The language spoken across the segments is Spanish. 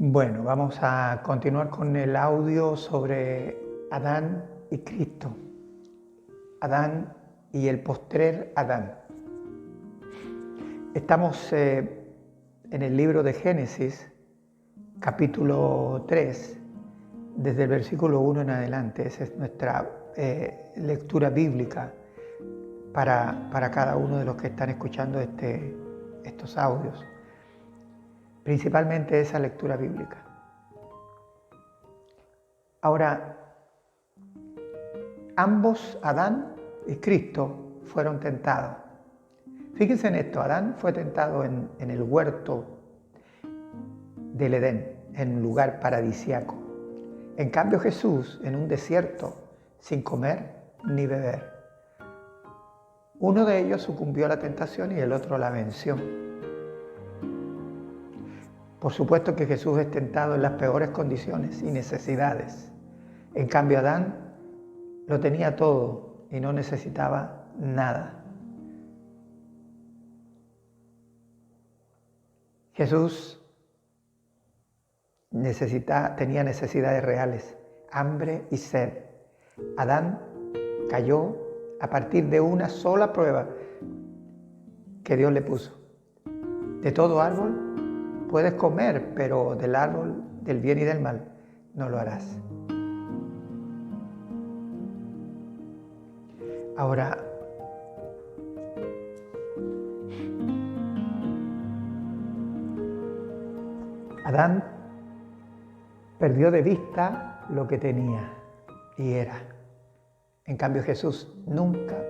Bueno, vamos a continuar con el audio sobre Adán y Cristo. Adán y el postrer Adán. Estamos en el libro de Génesis, capítulo 3, desde el versículo 1 en adelante. Esa es nuestra lectura bíblica para cada uno de los que están escuchando estos audios. Principalmente esa lectura bíblica. Ahora, ambos, Adán y Cristo, fueron tentados. Fíjense en esto, Adán fue tentado en el huerto del Edén, en un lugar paradisíaco. En cambio Jesús, en un desierto, sin comer ni beber. Uno de ellos sucumbió a la tentación y el otro la venció. Por supuesto que Jesús es tentado en las peores condiciones y necesidades. En cambio, Adán lo tenía todo y no necesitaba nada. Jesús tenía necesidades reales, hambre y sed. Adán cayó a partir de una sola prueba que Dios le puso. De todo árbol puedes comer, pero del árbol del bien y del mal no lo harás. Ahora, Adán perdió de vista lo que tenía y era. En cambio, Jesús nunca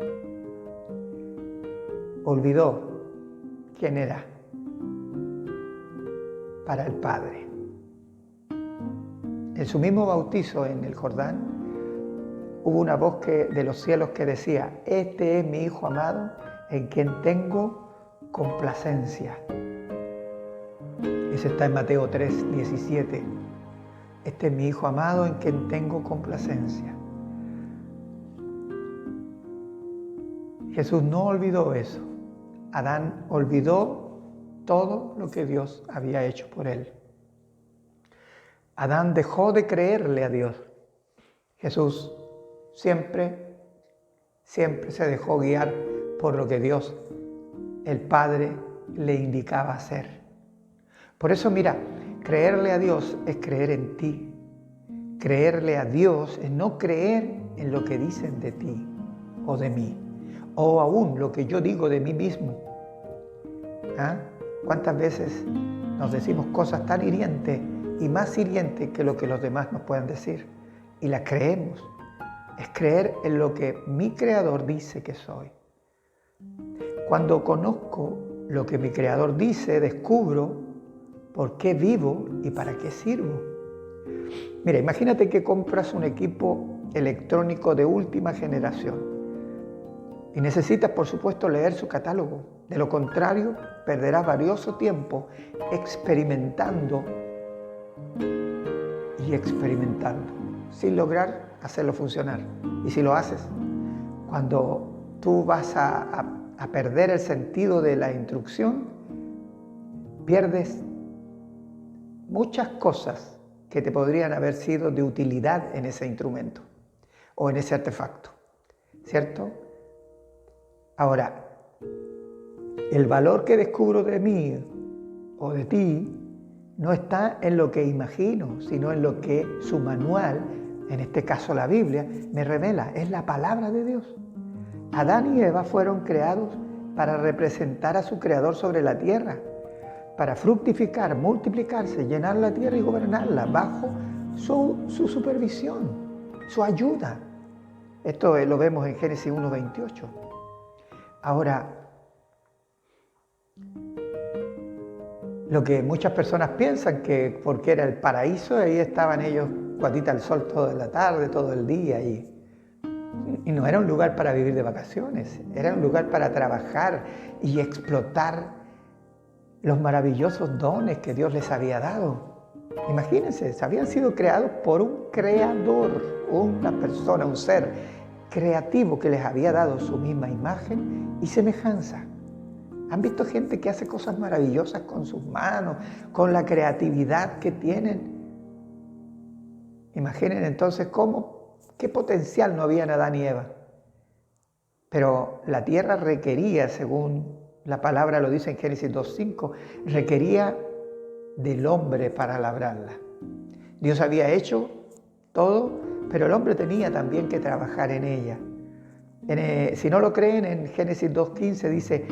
olvidó quién era para el Padre. En su mismo bautizo en el Jordán, hubo una voz de los cielos que decía: "Este es mi Hijo amado, en quien tengo complacencia". Eso está en Mateo 3:17. Este es mi Hijo amado, en quien tengo complacencia. Jesús no olvidó eso. Adán olvidó todo lo que Dios había hecho por él. Adán dejó de creerle a Dios. Jesús siempre se dejó guiar por lo que Dios, el Padre, le indicaba hacer. Por eso, mira, creerle a Dios es creer en ti. Creerle a Dios es no creer en lo que dicen de ti o de mí, o aún lo que yo digo de mí mismo. ¿Ah? ¿Cuántas veces nos decimos cosas tan hirientes y más hirientes que lo que los demás nos puedan decir? Y las creemos. Es creer en lo que mi Creador dice que soy. Cuando conozco lo que mi Creador dice, descubro por qué vivo y para qué sirvo. Mira, imagínate que compras un equipo electrónico de última generación. Y necesitas, por supuesto, leer su catálogo. De lo contrario, perderás valioso tiempo experimentando y experimentando, sin lograr hacerlo funcionar. Y si lo haces, cuando tú vas a perder el sentido de la instrucción, pierdes muchas cosas que te podrían haber sido de utilidad en ese instrumento o en ese artefacto, ¿cierto? Ahora, el valor que descubro de mí o de ti no está en lo que imagino, sino en lo que su manual, en este caso la Biblia, me revela. Es la palabra de Dios. Adán y Eva fueron creados para representar a su Creador sobre la tierra, para fructificar, multiplicarse, llenar la tierra y gobernarla bajo su supervisión, su ayuda. Esto lo vemos en Génesis 1:28. Ahora, lo que muchas personas piensan que porque era el paraíso, ahí estaban ellos cuatita al sol toda la tarde, todo el día, y no era un lugar para vivir de vacaciones, era un lugar para trabajar y explotar los maravillosos dones que Dios les había dado. Imagínense, habían sido creados por un creador, una persona, un ser creativo que les había dado su misma imagen y semejanza. ¿Han visto gente que hace cosas maravillosas con sus manos, con la creatividad que tienen? Imaginen entonces qué potencial no había en Adán y Eva. Pero la tierra requería, según la palabra lo dice en Génesis 2:5, requería del hombre para labrarla. Dios había hecho todo, pero el hombre tenía también que trabajar en ella. Si no lo creen, en Génesis 2:15 dice: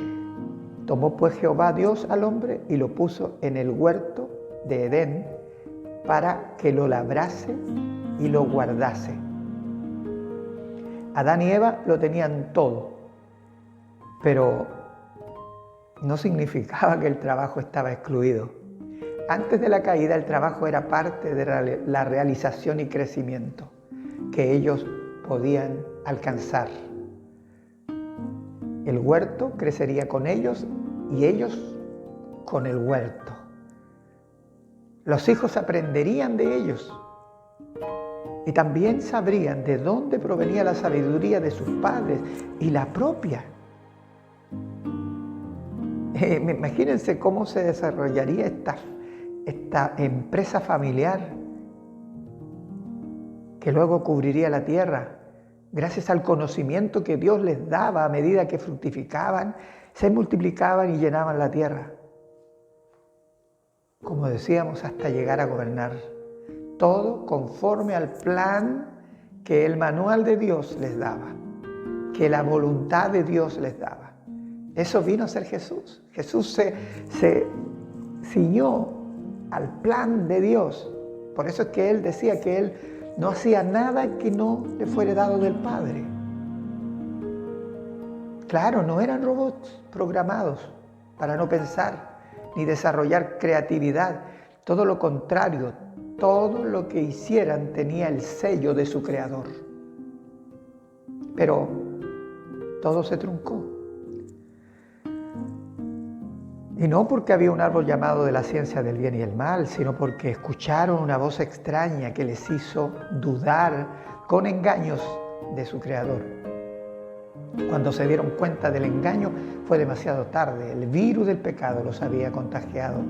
tomó pues Jehová Dios al hombre y lo puso en el huerto de Edén para que lo labrase y lo guardase. Adán y Eva lo tenían todo, pero no significaba que el trabajo estaba excluido. Antes de la caída, el trabajo era parte de la realización y crecimiento que ellos podían alcanzar. El huerto crecería con ellos y ellos con el huerto. Los hijos aprenderían de ellos y también sabrían de dónde provenía la sabiduría de sus padres y la propia. Imagínense cómo se desarrollaría esta empresa familiar que luego cubriría la tierra, gracias al conocimiento que Dios les daba a medida que fructificaban, se multiplicaban y llenaban la tierra. Como decíamos, hasta llegar a gobernar. Todo conforme al plan que el manual de Dios les daba, que la voluntad de Dios les daba. Eso vino a ser Jesús. Jesús se ciñó al plan de Dios. Por eso es que Él decía que Él no hacía nada que no le fuera dado del Padre. Claro, no eran robots programados para no pensar ni desarrollar creatividad. Todo lo contrario, todo lo que hicieran tenía el sello de su Creador. Pero todo se truncó. Y no porque había un árbol llamado de la ciencia del bien y el mal, sino porque escucharon una voz extraña que les hizo dudar con engaños de su Creador. Cuando se dieron cuenta del engaño, fue demasiado tarde. El virus del pecado los había contagiado.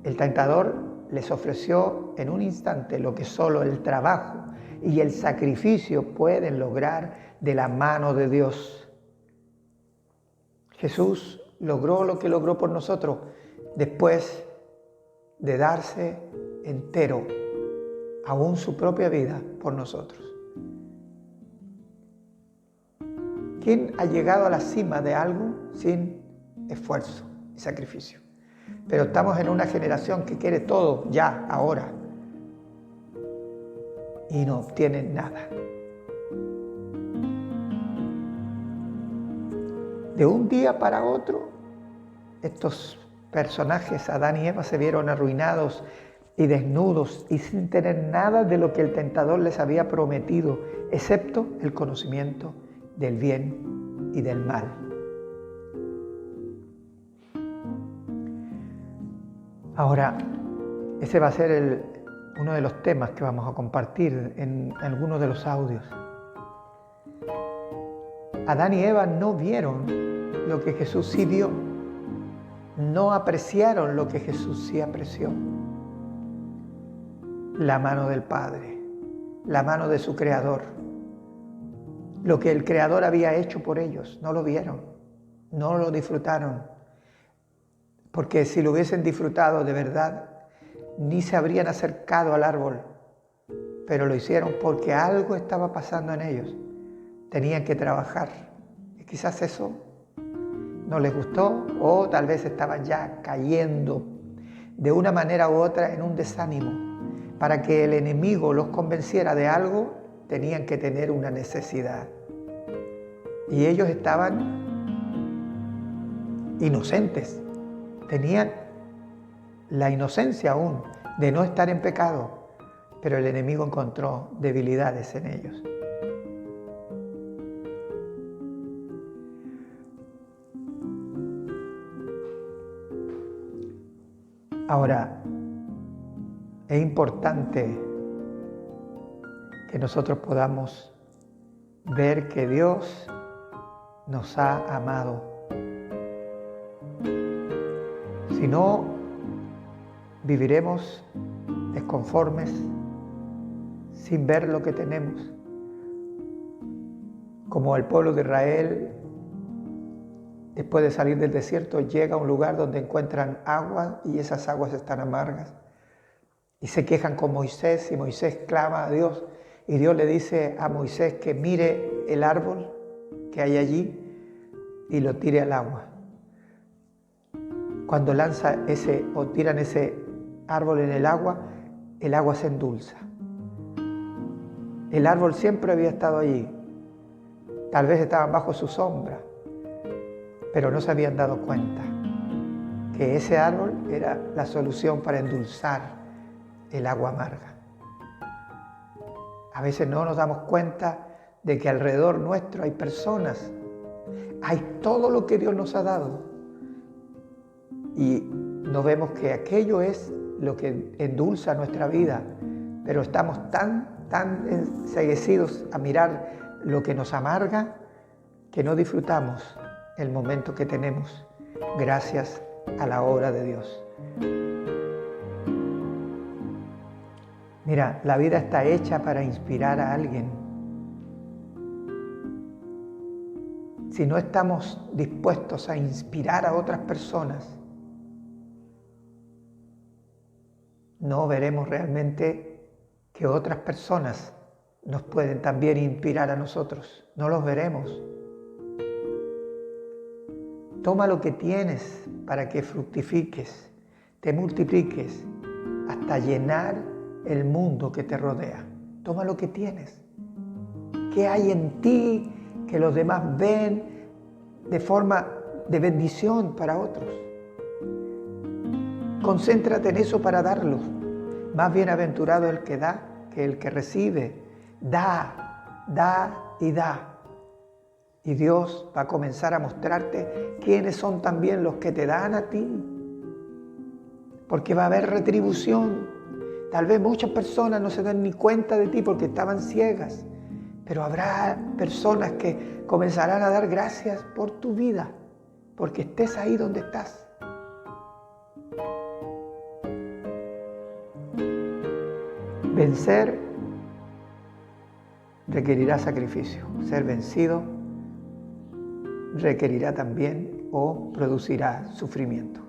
El tentador les ofreció en un instante lo que solo el trabajo y el sacrificio pueden lograr de la mano de Dios. Jesús logró lo que logró por nosotros después de darse entero, aún su propia vida, por nosotros. ¿Quién ha llegado a la cima de algo sin esfuerzo y sacrificio? Pero estamos en una generación que quiere todo ya, ahora, y no obtiene nada. De un día para otro, estos personajes, Adán y Eva, se vieron arruinados y desnudos y sin tener nada de lo que el tentador les había prometido, excepto el conocimiento del bien y del mal. Ahora, ese va a ser uno de los temas que vamos a compartir en algunos de los audios. Adán y Eva no vieron lo que Jesús sí vio, no apreciaron lo que Jesús sí apreció. La mano del Padre, la mano de su Creador, lo que el Creador había hecho por ellos, no lo vieron, no lo disfrutaron, porque si lo hubiesen disfrutado de verdad, ni se habrían acercado al árbol, pero lo hicieron porque algo estaba pasando en ellos. Tenían que trabajar y quizás eso no les gustó o tal vez estaban ya cayendo de una manera u otra en un desánimo. Para que el enemigo los convenciera de algo, tenían que tener una necesidad. Y ellos estaban inocentes, tenían la inocencia aún de no estar en pecado, pero el enemigo encontró debilidades en ellos. Ahora, es importante que nosotros podamos ver que Dios nos ha amado Si no, viviremos desconformes, sin ver lo que tenemos. Como el pueblo de Israel, después de salir del desierto, llega a un lugar donde encuentran agua y esas aguas están amargas. Y se quejan con Moisés y Moisés clama a Dios. Y Dios le dice a Moisés que mire el árbol que hay allí y lo tire al agua. Cuando tiran ese árbol en el agua se endulza. El árbol siempre había estado allí. Tal vez estaban bajo su sombra, pero no se habían dado cuenta que ese árbol era la solución para endulzar el agua amarga. A veces no nos damos cuenta de que alrededor nuestro hay personas, hay todo lo que Dios nos ha dado, y no vemos que aquello es lo que endulza nuestra vida, pero estamos tan enceguecidos a mirar lo que nos amarga que no disfrutamos el momento que tenemos gracias a la obra de Dios. Mira, la vida está hecha para inspirar a alguien. Si no estamos dispuestos a inspirar a otras personas, no veremos realmente que otras personas nos pueden también inspirar a nosotros. No los veremos. Toma lo que tienes para que fructifiques, te multipliques hasta llenar el mundo que te rodea. Toma lo que tienes. ¿Qué hay en ti que los demás ven de forma de bendición para otros? Concéntrate en eso para darlo. Más bienaventurado el que da que el que recibe. Da, da y da. Y Dios va a comenzar a mostrarte quiénes son también los que te dan a ti. Porque va a haber retribución. Tal vez muchas personas no se den ni cuenta de ti porque estaban ciegas. Pero habrá personas que comenzarán a dar gracias por tu vida. Porque estés ahí donde estás. Vencer requerirá sacrificio. Ser vencido requerirá también o producirá sufrimiento.